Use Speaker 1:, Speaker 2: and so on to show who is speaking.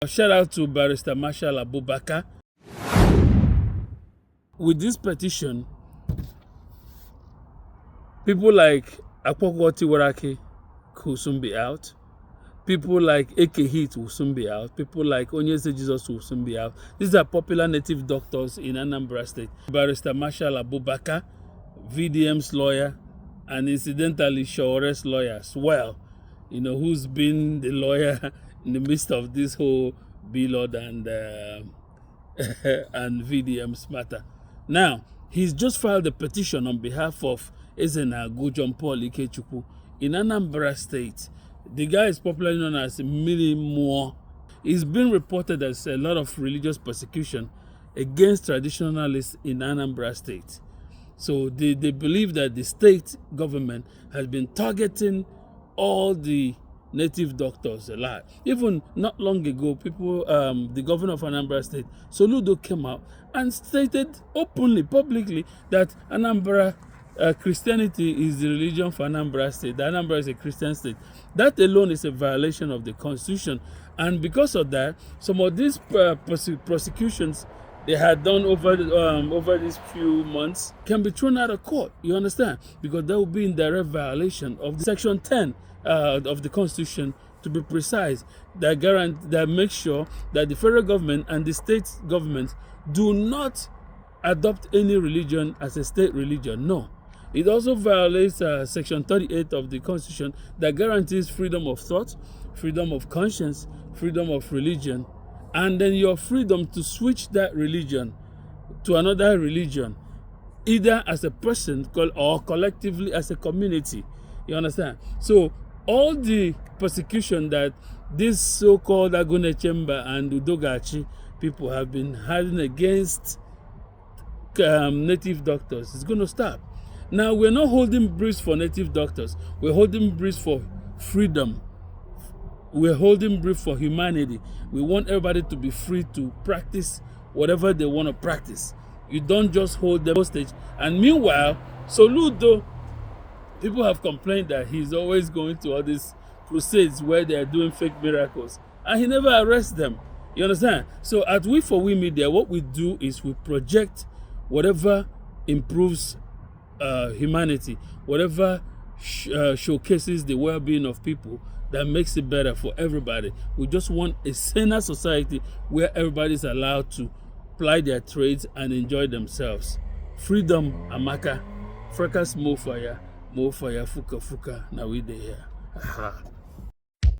Speaker 1: Shout out to Barrister Marshal Abubakar. With this petition, people like Akwa Ọkụkọ will soon be out. People like Eke Hit will soon be out. People like Onye Eze Jesus will soon be out. These are popular native doctors in Anambra State. Barrister Marshal Abubakar, VDM's lawyer, and incidentally Shore's lawyer as well, who's been the lawyer in the midst of this whole Bilod and and VDM's matter. Now, he's just filed a petition on behalf of Ezenagu John Paul Ikechukwu in Anambra State. The guy is popularly known as Mmiri Mmụọ. He's been reported as a lot of religious persecution against traditionalists in Anambra State. So they believe that the state government has been targeting all the native doctors a lot. Even not long ago, the governor of Anambra State, Soludo, came out and stated openly, publicly, that Anambra Christianity is the religion for Anambra State. That Anambra is a Christian state. That alone is a violation of the Constitution. And because of that, some of these prosecutions they had done over these few months can be thrown out of court. You understand? Because that will be in direct violation of Section 10 of the Constitution, to be precise, that makes sure that the federal government and the state governments do not adopt any religion as a state religion. No. It also violates Section 38 of the Constitution that guarantees freedom of thought, freedom of conscience, freedom of religion, and then your freedom to switch that religion to another religion, either as a person or collectively as a community. You understand? So all the persecution that this so-called Agune Chamber and Udogachi people have been having against native doctors is going to stop. Now, we're not holding briefs for native doctors. We're holding briefs for freedom. We're holding brief for humanity. We want everybody to be free to practice whatever they want to practice. You don't just hold them hostage. And meanwhile, Soludo, people have complained that he's always going to all these crusades where they are doing fake miracles, and he never arrests them. You understand? So at We4We Media, what we do is we project whatever improves humanity, whatever showcases the well-being of people, that makes it better for everybody. We just want a saner society where everybody is allowed to ply their trades and enjoy themselves. Freedom, Amaka. Fracas, more fire, fuka, now we there.